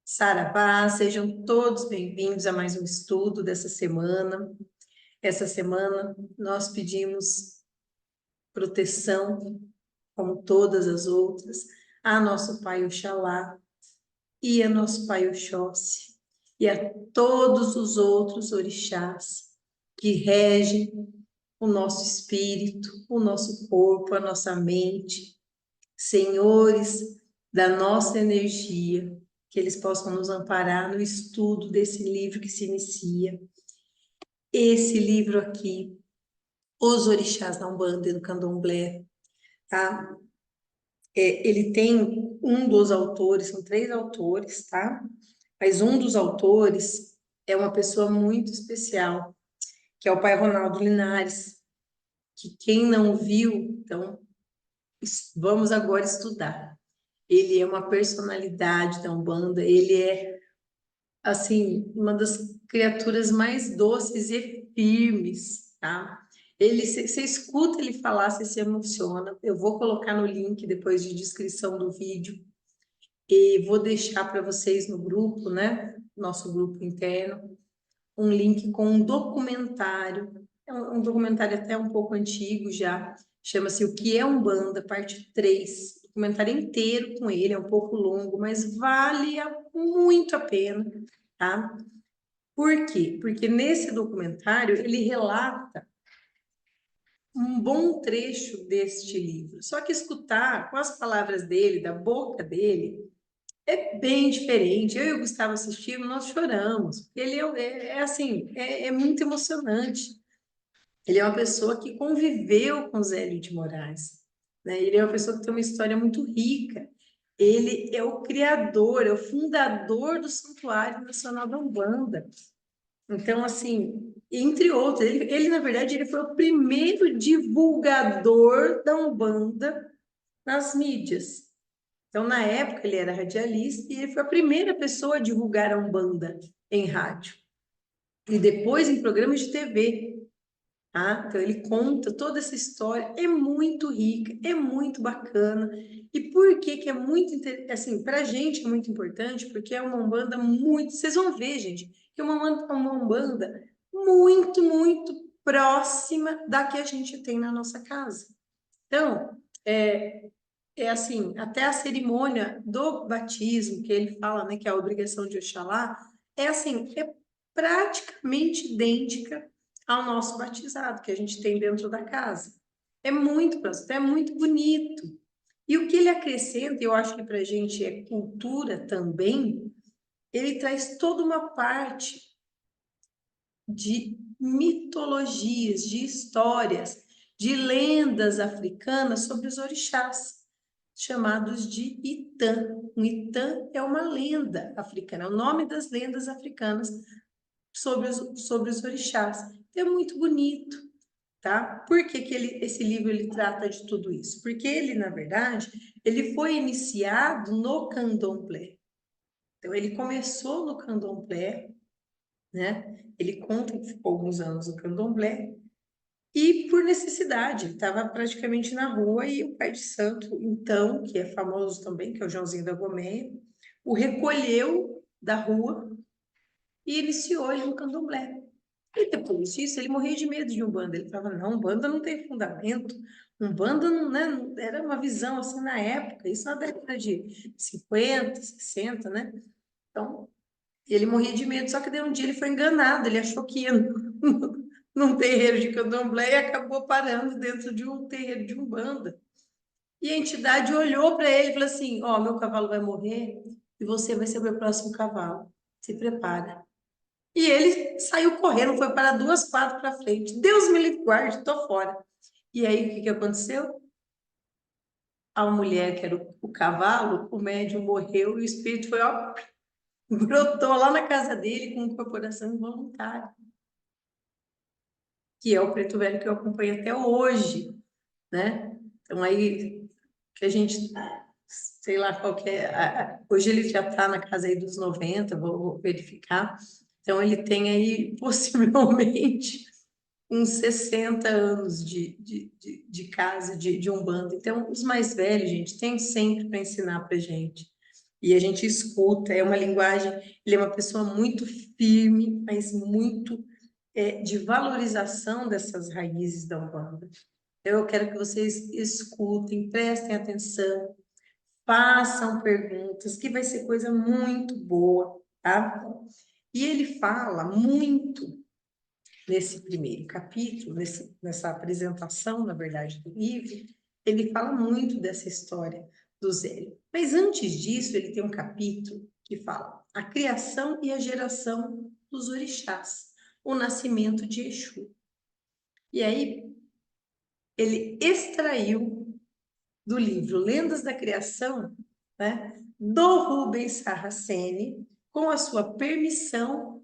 Saravá, sejam todos bem-vindos a mais um estudo dessa semana. Essa semana nós pedimos proteção, como todas as outras, a nosso Pai Oxalá e a nosso Pai Oxóssi e a todos os outros orixás que regem o nosso espírito, o nosso corpo, a nossa mente, senhores da nossa energia, que eles possam nos amparar no estudo desse livro que se inicia. Esse livro aqui, Os Orixás da Umbanda e do Candomblé, tá? Ele tem um dos autores, são 3 autores, tá? Mas um dos autores é uma pessoa muito especial, que é o pai Ronaldo Linares, que quem não viu, então vamos agora estudar. Ele é uma personalidade da Umbanda, ele é, assim, uma das criaturas mais doces e firmes, tá? Você escuta ele falar, você se emociona. Eu vou colocar no link depois de descrição do vídeo e vou deixar para vocês no grupo, né? Nosso grupo interno, um link com um documentário. É um documentário até um pouco antigo já, chama-se O que é Umbanda, parte 3. Documentário inteiro com ele, é um pouco longo, mas vale muito a pena, tá? Por quê? Porque nesse documentário ele relata um bom trecho deste livro. Só que escutar com as palavras dele, da boca dele, é bem diferente. Eu e o Gustavo assistimos, nós choramos. Ele assim, é muito emocionante. Ele é uma pessoa que conviveu com Zélio de Moraes, né? Ele é uma pessoa que tem uma história muito rica. Ele é o criador, é o fundador do Santuário Nacional da Umbanda. Então, assim, entre outros, na verdade, ele foi o primeiro divulgador da Umbanda nas mídias. Então, na época, ele era radialista e ele foi a primeira pessoa a divulgar a Umbanda em rádio. E depois em programas de TV. Tá? Então, ele conta toda essa história. É muito rica, é muito bacana. E por que que é muito, assim, para a gente é muito importante? Porque é uma Umbanda muito... Vocês vão ver, gente, que é uma Umbanda muito, muito próxima da que a gente tem na nossa casa. Então, é assim, até a cerimônia do batismo, que ele fala, né, que é a obrigação de Oxalá, é assim, é praticamente idêntica ao nosso batizado, que a gente tem dentro da casa. É muito próximo, é muito bonito. E o que ele acrescenta, eu acho que para a gente é cultura também, ele traz toda uma parte de mitologias, de histórias, de lendas africanas sobre os orixás, chamados de Itã. Um Itã é uma lenda africana, é o nome das lendas africanas sobre os orixás. É muito bonito, tá? Por que que esse livro ele trata de tudo isso? Porque ele, na verdade, ele foi iniciado no candomblé. Então, ele começou no candomblé, né? Ele conta que ficou alguns anos no candomblé, e por necessidade, estava praticamente na rua e o pai de santo, então, que é famoso também, que é o Joãozinho da Gomeia, o recolheu da rua e iniciou ele no candomblé. E depois disso, ele morria de medo de Umbanda. Ele falava, não, Umbanda não tem fundamento, Umbanda não, né, era uma visão assim na época, isso na década de 50, 60, né? Então, ele morria de medo, só que daí um dia ele foi enganado, ele achou que ia num terreiro de candomblé e acabou parando dentro de um terreiro de Umbanda. E a entidade olhou para ele e falou assim, ó, meu cavalo vai morrer e você vai ser o meu próximo cavalo, se prepara. E ele saiu correndo, foi para 2 quadras para frente. Deus me livre, guarde, tô fora. E aí, o que que aconteceu? A mulher, que era o cavalo, o médium morreu e o espírito foi, ó, brotou lá na casa dele com incorporação involuntária, que é o preto velho que eu acompanho até hoje. né? Então, aí, que a gente, sei lá qual que é, hoje ele já está na casa aí dos 90, vou verificar. Então, ele tem aí, possivelmente, uns 60 anos de casa, de Umbanda. Então, os mais velhos, gente, tem sempre para ensinar para gente. E a gente escuta, é uma linguagem, ele é uma pessoa muito firme, mas muito de valorização dessas raízes da Umbanda. Eu quero que vocês escutem, prestem atenção, façam perguntas, que vai ser coisa muito boa, tá? E ele fala muito nesse primeiro capítulo, nessa apresentação, na verdade, do livro, ele fala muito dessa história do Zélio. Mas antes disso, ele tem um capítulo que fala a criação e a geração dos orixás, o nascimento de Exu. E aí, ele extraiu do livro Lendas da Criação, né, do Rubens Saraceni, com a sua permissão,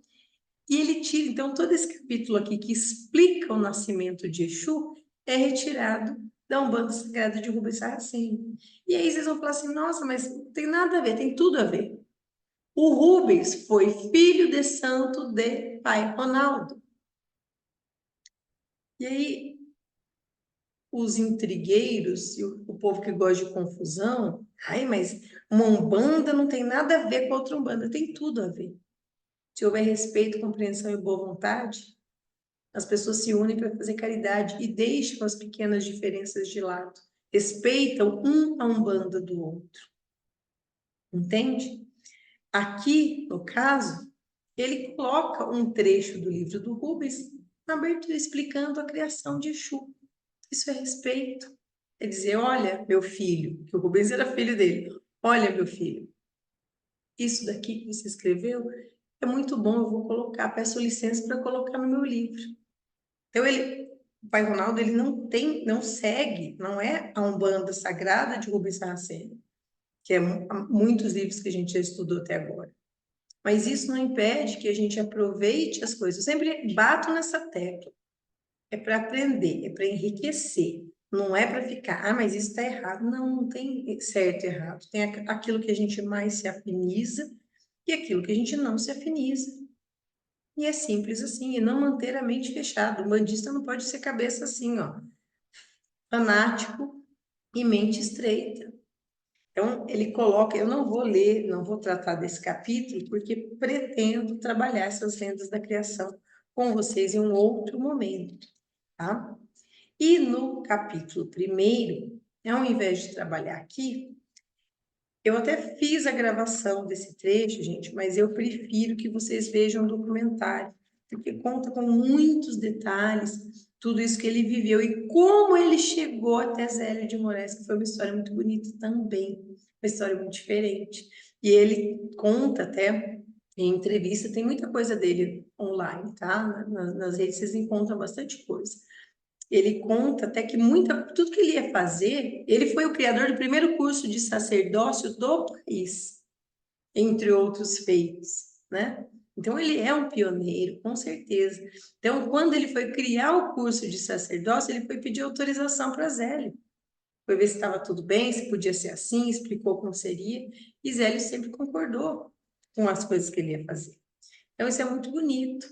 e ele tira, então, todo esse capítulo aqui que explica o nascimento de Exu é retirado da Umbanda Sagrada de Rubens Saraceni. E aí vocês vão falar assim, nossa, mas não tem nada a ver, tem tudo a ver. O Rubens foi filho de santo de pai Ronaldo. E aí os intrigueiros e o povo que gosta de confusão, ai, mas uma Umbanda não tem nada a ver com outra Umbanda, tem tudo a ver. Se houver respeito, compreensão e boa vontade, as pessoas se unem para fazer caridade e deixam as pequenas diferenças de lado. Respeitam um a Umbanda do outro. Entende? Aqui, no caso, ele coloca um trecho do livro do Rubens na abertura explicando a criação de Exu. Isso é respeito. É dizer, olha, meu filho, que o Rubens era filho dele. Olha, meu filho, isso daqui que você escreveu é muito bom, eu vou colocar, peço licença para colocar no meu livro. Então, o pai Ronaldo, ele não segue, não é a Umbanda Sagrada de Rubens Saraceni, que é muitos livros que a gente já estudou até agora. Mas isso não impede que a gente aproveite as coisas. Eu sempre bato nessa tecla. É para aprender, é para enriquecer. Não é para ficar, mas isso está errado. Não, não tem certo e errado. Tem aquilo que a gente mais se afiniza e aquilo que a gente não se afiniza. E é simples assim, e não manter a mente fechada. O bandista não pode ser cabeça assim, ó, fanático e mente estreita. Então, ele coloca, eu não vou ler, não vou tratar desse capítulo, porque pretendo trabalhar essas lendas da criação com vocês em um outro momento, tá? E no capítulo 1º, ao invés de trabalhar aqui, eu até fiz a gravação desse trecho, gente, mas eu prefiro que vocês vejam o documentário, porque conta com muitos detalhes, tudo isso que ele viveu e como ele chegou até Zélio de Moraes, que foi uma história muito bonita também, uma história muito diferente. E ele conta até em entrevista, tem muita coisa dele online, tá? Nas redes vocês encontram bastante coisa. Ele conta até que tudo que ele ia fazer, ele foi o criador do primeiro curso de sacerdócio do país, entre outros feitos, né? Então, ele é um pioneiro, com certeza. Então, quando ele foi criar o curso de sacerdócio, ele foi pedir autorização para Zélio. Foi ver se estava tudo bem, se podia ser assim, explicou como seria, e Zélio sempre concordou com as coisas que ele ia fazer. Então, isso é muito bonito.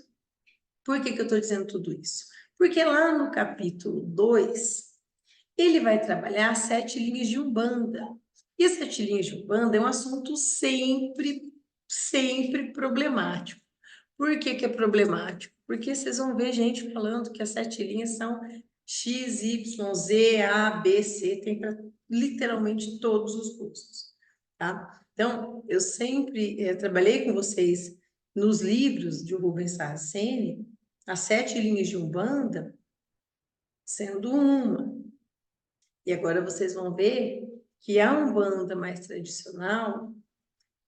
Por que eu estou dizendo tudo isso? Porque lá no capítulo 2, ele vai trabalhar 7 linhas de Umbanda. E as 7 linhas de Umbanda é um assunto sempre problemático. Por que é problemático? Porque vocês vão ver gente falando que as 7 linhas são X, Y, Z, A, B, C, tem para literalmente todos os gostos, tá? Então, eu sempre trabalhei com vocês nos livros de Rubens Saraceni, as 7 linhas de Umbanda sendo uma. E agora vocês vão ver que a Umbanda mais tradicional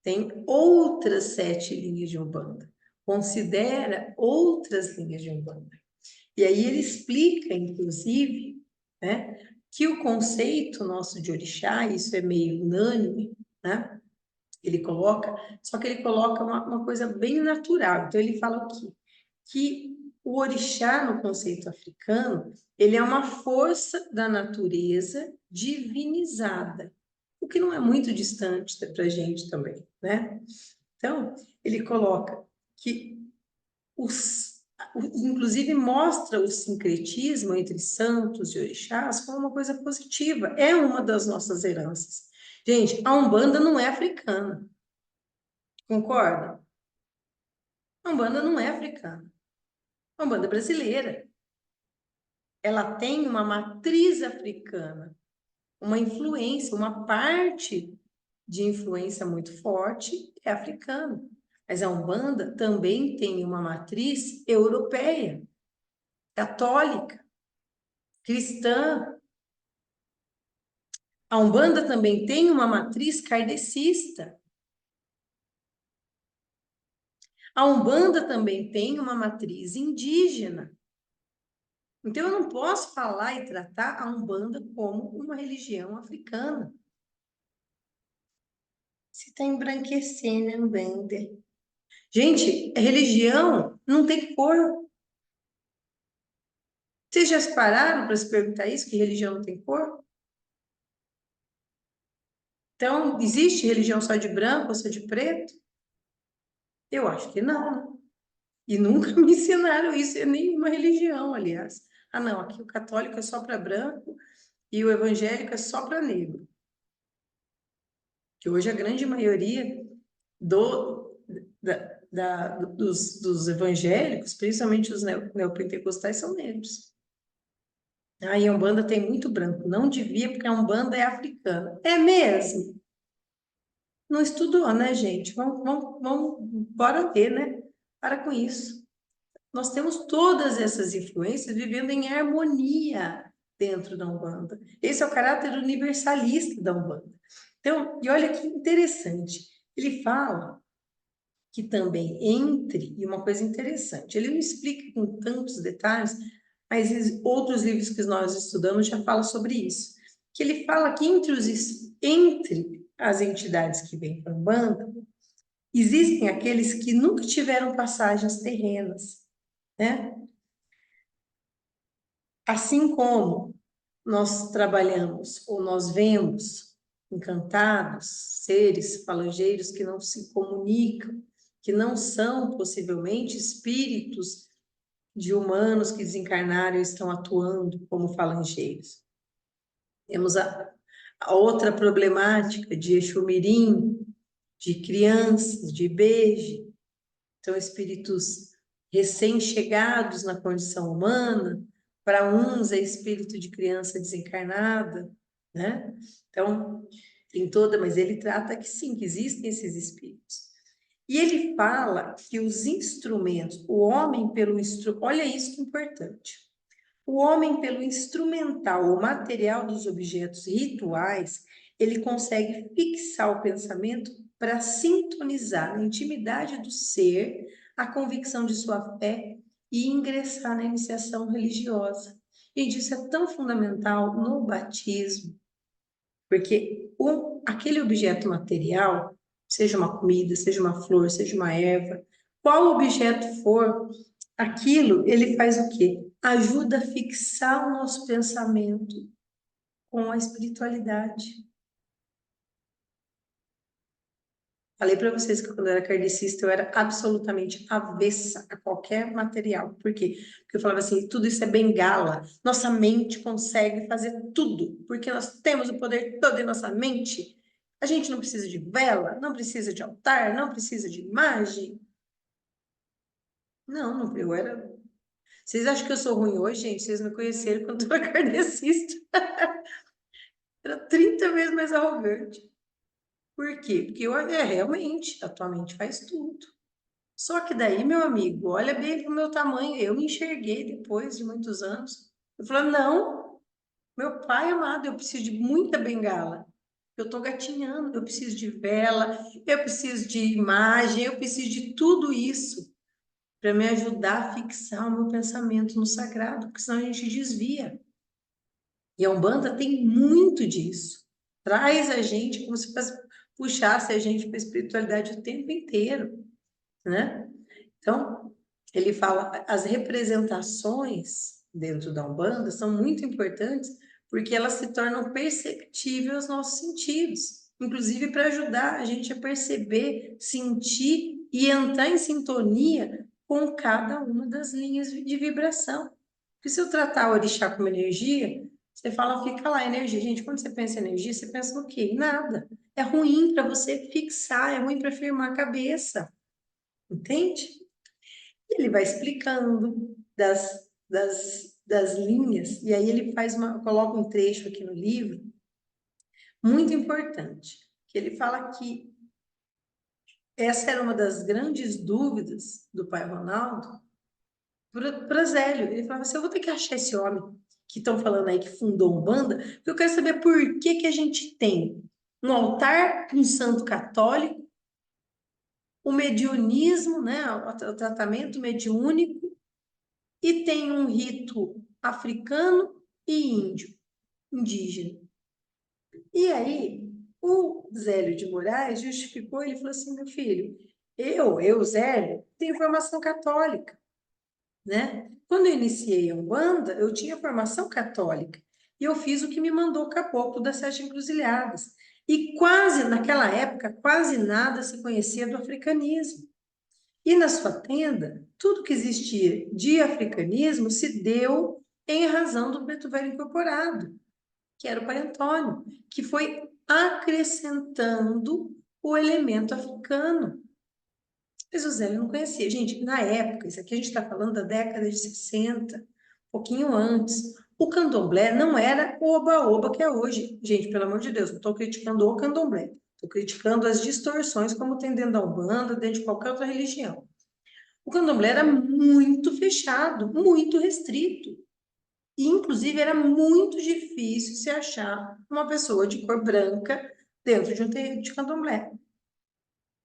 tem outras 7 linhas de Umbanda, considera outras linhas de Umbanda. E aí ele explica, inclusive, né, que o conceito nosso de orixá, isso é meio unânime, né? Ele coloca, só que ele coloca uma coisa bem natural. Então ele fala aqui que o orixá, no conceito africano, ele é uma força da natureza divinizada, o que não é muito distante para a gente também, né? Então, ele coloca que inclusive mostra o sincretismo entre santos e orixás como uma coisa positiva, é uma das nossas heranças. Gente, a Umbanda não é africana, concorda? A Umbanda não é africana, a Umbanda é brasileira. Ela tem uma matriz africana, uma influência, uma parte de influência muito forte é africana. Mas a Umbanda também tem uma matriz europeia, católica, cristã. A Umbanda também tem uma matriz kardecista. A Umbanda também tem uma matriz indígena. Então, eu não posso falar e tratar a Umbanda como uma religião africana. Você está embranquecendo a Umbanda. Gente, religião não tem cor. Vocês já se pararam para se perguntar isso, que religião não tem cor? Então, existe religião só de branco ou só de preto? Eu acho que não, né? E nunca me ensinaram isso em nenhuma religião, aliás. Ah, não, aqui o católico é só para branco e o evangélico é só para negro. Que hoje a grande maioria do, dos evangélicos, principalmente os neopentecostais, são negros. Aí a Umbanda tem muito branco. Não devia, porque a Umbanda é africana. É mesmo? Não estudou, né, gente? Bora ver, né? Para com isso. Nós temos todas essas influências vivendo em harmonia dentro da Umbanda. Esse é o caráter universalista da Umbanda. Então, e olha que interessante, ele fala que também e uma coisa interessante, ele não explica com tantos detalhes, mas outros livros que nós estudamos já falam sobre isso, que ele fala que entre as entidades que vêm para a Umbanda, existem aqueles que nunca tiveram passagens terrenas, né? Assim como nós trabalhamos ou nós vemos encantados, seres falangeiros que não se comunicam, que não são possivelmente espíritos de humanos que desencarnaram e estão atuando como falangeiros. Temos a outra problemática de Exumirim, de crianças, de Ibeje, são espíritos recém-chegados na condição humana, para uns é espírito de criança desencarnada, né? Então, tem toda, mas ele trata que sim, que existem esses espíritos. E ele fala que os instrumentos, o homem pelo instrumento, olha isso que é importante. O homem pelo instrumental ou material dos objetos rituais, ele consegue fixar o pensamento para sintonizar na intimidade do ser a convicção de sua fé e ingressar na iniciação religiosa. E isso é tão fundamental no batismo, porque aquele objeto material, seja uma comida, seja uma flor, seja uma erva, qual objeto for, aquilo, ele faz o quê? Ajuda a fixar o nosso pensamento com a espiritualidade. Falei para vocês que quando eu era kardecista, eu era absolutamente avessa a qualquer material. Por quê? Porque eu falava assim, tudo isso é bengala. Nossa mente consegue fazer tudo, porque nós temos o poder todo em nossa mente. A gente não precisa de vela, não precisa de altar, não precisa de imagem. Não, eu era... Vocês acham que eu sou ruim hoje, gente? Vocês me conheceram quando eu era kardecista. Era 30 vezes mais arrogante. Por quê? Porque realmente, a tua mente faz tudo. Só que daí, meu amigo, olha bem o meu tamanho. Eu me enxerguei depois de muitos anos. Eu falei, não, meu pai amado, eu preciso de muita bengala. Eu tô gatinhando, eu preciso de vela, eu preciso de imagem, eu preciso de tudo isso para me ajudar a fixar o meu pensamento no sagrado, porque senão a gente desvia. E a Umbanda tem muito disso. Traz a gente como se puxasse a gente para a espiritualidade o tempo inteiro, né? Então, ele fala, as representações dentro da Umbanda são muito importantes porque elas se tornam perceptíveis aos nossos sentidos, inclusive para ajudar a gente a perceber, sentir e entrar em sintonia com cada uma das linhas de vibração. Porque se eu tratar o orixá como energia, você fala, fica lá, energia. Gente, quando você pensa em energia, você pensa no quê? Em nada. É ruim para você fixar, é ruim para firmar a cabeça. Entende? Ele vai explicando das linhas, e aí ele coloca um trecho aqui no livro, muito importante, que ele fala que essa era uma das grandes dúvidas do pai Ronaldo para Zélio. Ele falava assim, eu vou ter que achar esse homem que estão falando aí que fundou Umbanda, porque eu quero saber por que a gente tem um altar com um santo católico, o mediunismo, né, o tratamento mediúnico, e tem um rito africano e índio, indígena. E aí, o Zélio de Moraes justificou, ele falou assim, meu filho, Zélio, tenho formação católica, né? Quando eu iniciei a Umbanda, eu tinha formação católica, e eu fiz o que me mandou o caboclo das Sete Encruzilhadas. E quase, naquela época, quase nada se conhecia do africanismo. E na sua tenda, tudo que existia de africanismo se deu em razão do Preto Velho Incorporado, que era o Pai Antônio, que foi acrescentando o elemento africano. Mas o Zé não conhecia. Gente, na época, isso aqui a gente está falando da década de 60, um pouquinho antes, o candomblé não era o oba-oba que é hoje. Gente, pelo amor de Deus, não estou criticando o candomblé. Estou criticando as distorções como tem dentro da Umbanda, dentro de qualquer outra religião. O candomblé era muito fechado, muito restrito. E, inclusive, era muito difícil se achar uma pessoa de cor branca dentro de um terreiro de candomblé.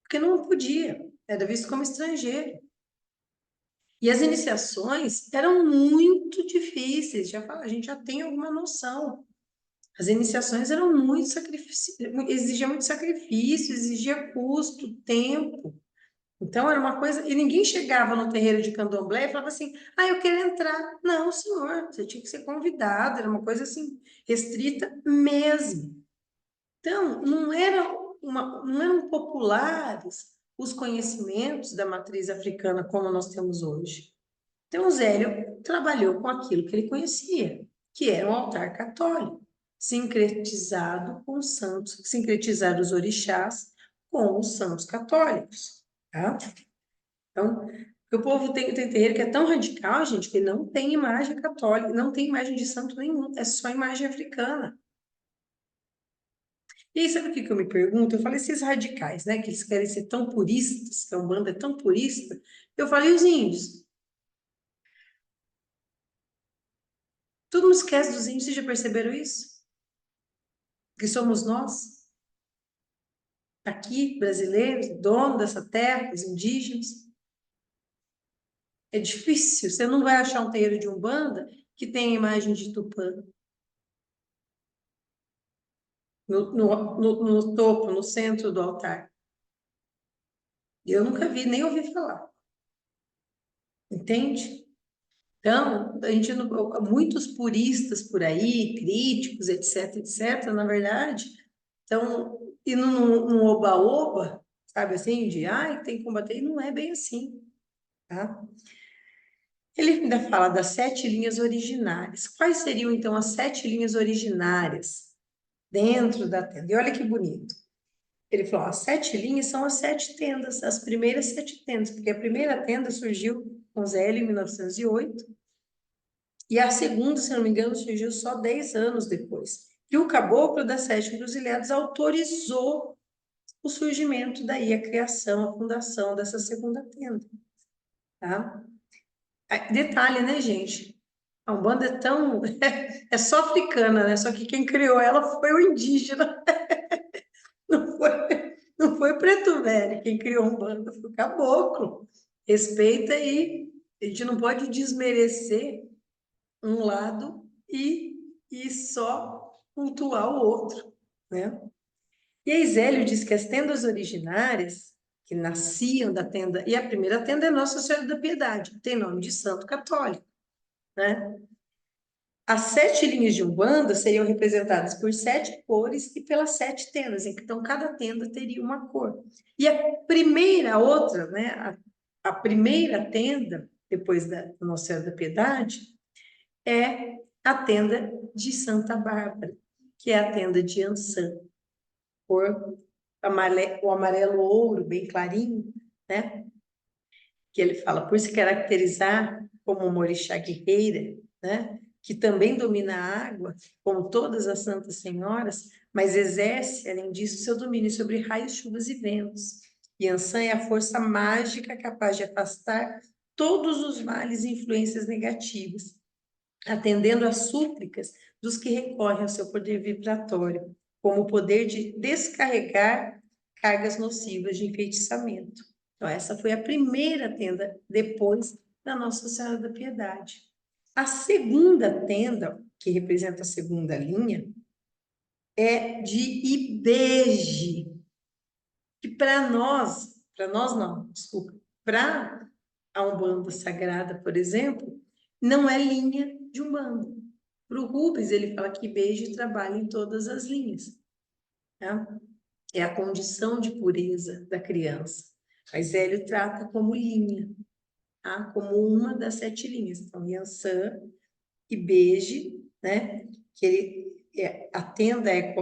Porque não podia, era visto como estrangeiro. E as iniciações eram muito difíceis, a gente já tem alguma noção. As iniciações eram muito exigia muito sacrifício, exigia custo, tempo. Então, era uma coisa... E ninguém chegava no terreiro de candomblé e falava assim, eu quero entrar. Não, senhor, você tinha que ser convidado. Era uma coisa, assim, restrita mesmo. Então, não eram populares os conhecimentos da matriz africana como nós temos hoje. Então, o Zélio trabalhou com aquilo que ele conhecia, que era um altar católico, sincretizado com os santos, sincretizar os orixás com os santos católicos, tá? Então, o povo tem terreiro que é tão radical, gente, que não tem imagem católica, não tem imagem de santo nenhum, é só imagem africana. E aí, sabe o que eu me pergunto? Eu falei, esses radicais, né, que eles querem ser tão puristas, que a Umbanda é tão purista, eu falei, os índios? Todo mundo esquece dos índios, vocês já perceberam isso? Que somos nós, aqui, brasileiros, donos dessa terra, os indígenas. É difícil, você não vai achar um terreiro de Umbanda que tenha imagem de Tupã. No topo, no centro do altar. Eu nunca vi, nem ouvi falar. Entende? Então, muitos puristas por aí, críticos, etc, etc, na verdade, estão indo num oba-oba, sabe assim, de, tem que combater, e não é bem assim, tá? Ele ainda fala das 7 linhas originárias. Quais seriam, então, as 7 linhas originárias dentro da tenda? E olha que bonito. Ele falou, as 7 linhas são as 7 tendas, as primeiras 7 tendas, porque a primeira tenda surgiu com Zélio em 1908, e a segunda, se não me engano, surgiu só 10 anos depois. E o caboclo das 7 encruzilhadas autorizou o surgimento daí, a criação, a fundação dessa segunda tenda, tá? Detalhe, né, gente? A Umbanda é tão... é só africana, né? Só que quem criou ela foi o indígena. Não foi o Preto Velho quem criou a Umbanda, foi o caboclo. Respeita aí. A gente não pode desmerecer um lado e só cultuar o outro, né? E aí Zélio diz que as tendas originárias que nasciam da tenda, e a primeira tenda é Nossa Senhora da Piedade, tem nome de santo católico, né? As 7 linhas de Umbanda seriam representadas por 7 cores e pelas 7 tendas, então cada tenda teria uma cor. E a primeira, outra, né, a primeira tenda, depois da Nossa Senhora da Piedade, é a tenda de Santa Bárbara, que é a tenda de Ançã, cor o amarelo ouro, bem clarinho, né? Que ele fala, por se caracterizar como uma orixá guerreira, né? Que também domina a água, como todas as santas senhoras, mas exerce, além disso, seu domínio sobre raios, chuvas e ventos. Yansan é a força mágica capaz de afastar todos os males e influências negativas, atendendo às súplicas dos que recorrem ao seu poder vibratório, como o poder de descarregar cargas nocivas de enfeitiçamento. Então, essa foi a primeira tenda depois da Nossa Senhora da Piedade. A segunda tenda, que representa a segunda linha, é de Ibeje, que para nós não, desculpa, para a Umbanda Sagrada, por exemplo, não é linha de Umbanda. Para o Rubens, ele fala que Ibeje trabalha em todas as linhas. Tá? É a condição de pureza da criança. Mas Hélio trata como linha, tá? Como uma das 7 linhas. Então, Yansan e Beje, né? Que a tenda é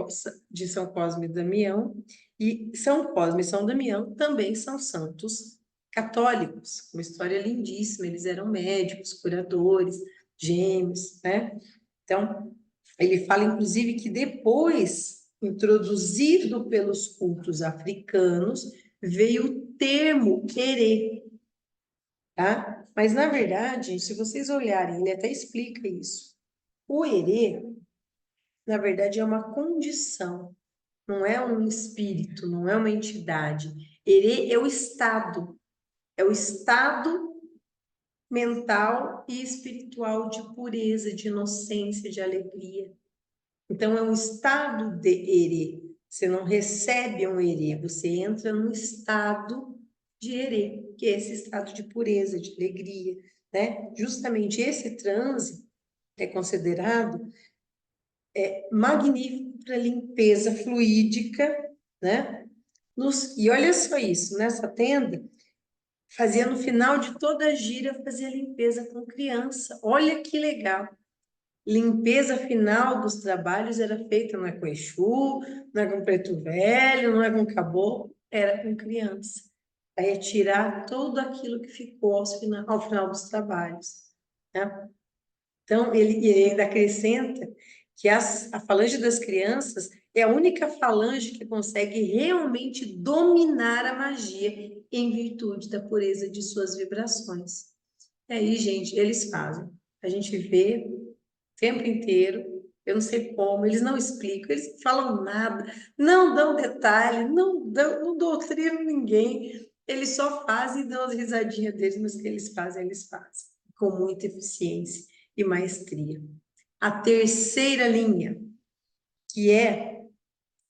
de São Cosme e Damião, e São Cosme e São Damião também são santos católicos, uma história lindíssima, eles eram médicos, curadores, gêmeos, né? Então, ele fala, inclusive, que depois, introduzido pelos cultos africanos, veio o termo erê, tá? Mas, na verdade, se vocês olharem, ele até explica isso. O erê, na verdade, é uma condição, não é um espírito, não é uma entidade. Erê é o estado mental e espiritual de pureza, de inocência, de alegria. Então, é um estado de erê. Você não recebe um erê, você entra num estado de erê, que é esse estado de pureza, de alegria, né? Justamente esse transe é considerado magnífico para limpeza fluídica, né? E olha só isso, nessa tenda, fazia no final de toda a gira, fazia limpeza com criança. Olha que legal. Limpeza final dos trabalhos era feita, não é com Exu, não é com Preto Velho, não é com Caboclo, era com criança. Aí é tirar tudo aquilo que ficou ao final dos trabalhos, né? Então, ele ainda acrescenta que a falange das crianças é a única falange que consegue realmente dominar a magia em virtude da pureza de suas vibrações. E aí, gente, eles fazem. A gente vê o tempo inteiro, eu não sei como, eles não explicam, eles não falam nada, não dão detalhe, não doutrinam ninguém, eles só fazem e dão as risadinhas deles, mas o que eles fazem com muita eficiência e maestria. A terceira linha, que é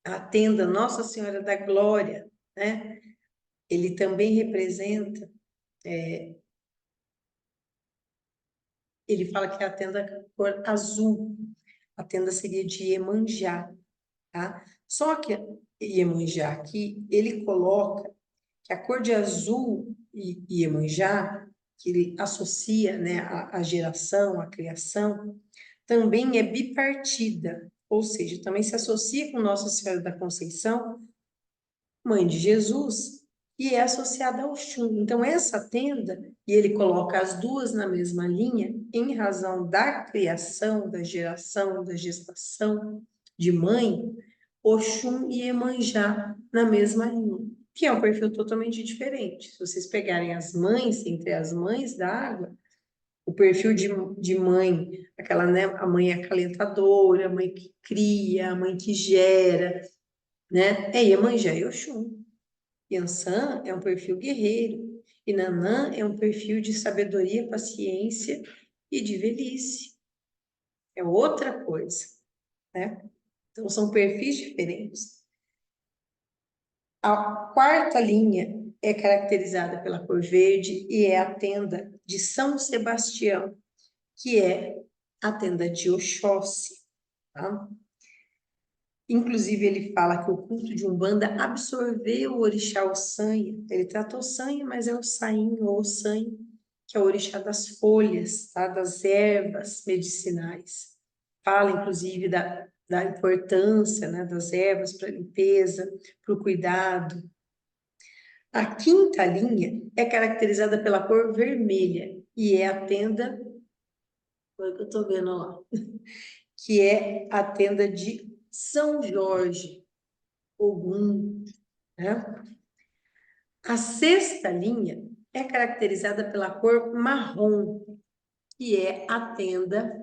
a tenda Nossa Senhora da Glória, né? Ele também representa, ele fala que é a tenda cor azul, a tenda seria de Iemanjá, tá? Só que Iemanjá aqui, ele coloca que a cor de azul e Iemanjá, que ele associa, né, a geração, a criação, também é bipartida, ou seja, também se associa com Nossa Senhora da Conceição, mãe de Jesus, e é associada ao Xum. Então, essa tenda, e ele coloca as duas na mesma linha, em razão da criação, da geração, da gestação de mãe, Oxum e Iemanjá na mesma linha, que é um perfil totalmente diferente. Se vocês pegarem as mães, entre as mães da água, o perfil de mãe, aquela, né, a mãe acalentadora, a mãe que cria, a mãe que gera, né? É Iemanjá e Oxum. Yansan é um perfil guerreiro. E Nanã é um perfil de sabedoria, paciência e de velhice. É outra coisa, né? Então, são perfis diferentes. A quarta linha é caracterizada pela cor verde e é a tenda de São Sebastião, que é a tenda de Oxóssi, tá? Inclusive, ele fala que o culto de Umbanda absorveu o orixá Ossanha. Ele tratou Ossanha, mas é o Saim ou Ossanha, que é o orixá das folhas, tá? Das ervas medicinais. Fala, inclusive, da importância, né, das ervas para limpeza, para o cuidado. A quinta linha é caracterizada pela cor vermelha e é a tenda, foi o que eu estou vendo lá, que é a tenda de São Jorge, Ogum, né? A sexta linha é caracterizada pela cor marrom, que é a tenda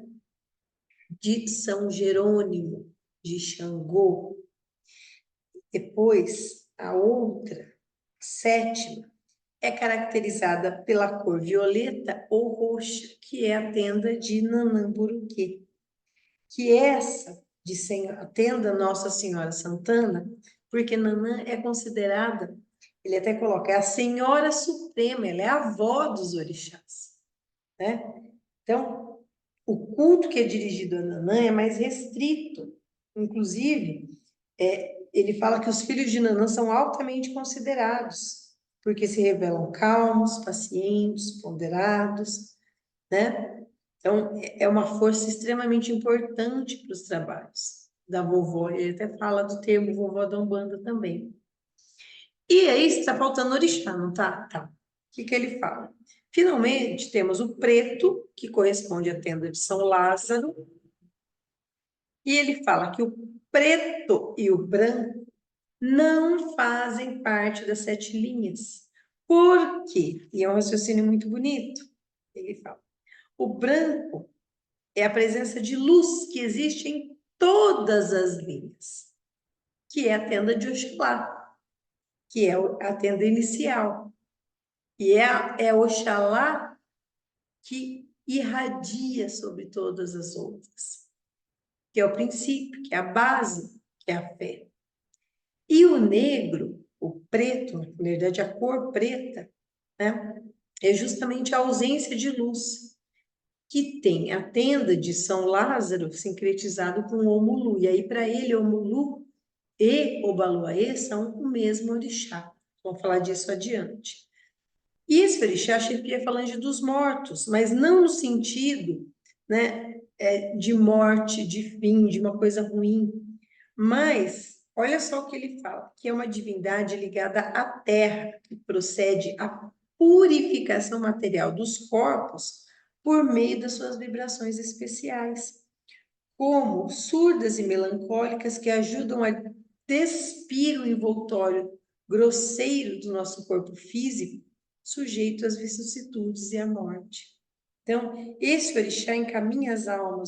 de São Jerônimo, de Xangô. Depois, a outra, sétima, é caracterizada pela cor violeta ou roxa, que é a tenda de Nanamburuquê. Que essa a tenda Nossa Senhora Santana, porque Nanã é considerada, ele até coloca, é a Senhora Suprema, ela é a avó dos orixás, né? Então, o culto que é dirigido a Nanã é mais restrito. Inclusive, ele fala que os filhos de Nanã são altamente considerados, porque se revelam calmos, pacientes, ponderados, né? Então, é uma força extremamente importante para os trabalhos da vovó. Ele até fala do termo vovó da Umbanda também. E aí está faltando orixá, não tá? Tá. O que ele fala? Finalmente, temos o preto, que corresponde à tenda de São Lázaro, e ele fala que o preto e o branco não fazem parte das 7 linhas. Por quê? E é um raciocínio muito bonito. Ele fala: o branco é a presença de luz que existe em todas as linhas, que é a tenda de Oxalá, que é a tenda inicial. E é Oxalá que irradia sobre todas as outras, que é o princípio, que é a base, que é a fé. E o negro, o preto, na verdade a cor preta, né, é justamente a ausência de luz, que tem a tenda de São Lázaro sincretizado com Omulu. E aí, para ele, Omulu e Obaluaê são o mesmo orixá. Vamos falar disso adiante. E esse orixá chefia a falange dos mortos, mas não no sentido, né, de morte, de fim, de uma coisa ruim. Mas, olha só o que ele fala, que é uma divindade ligada à terra, que procede à purificação material dos corpos por meio das suas vibrações especiais, como surdas e melancólicas que ajudam a despir o envoltório grosseiro do nosso corpo físico, sujeito às vicissitudes e à morte. Então, esse orixá encaminha as almas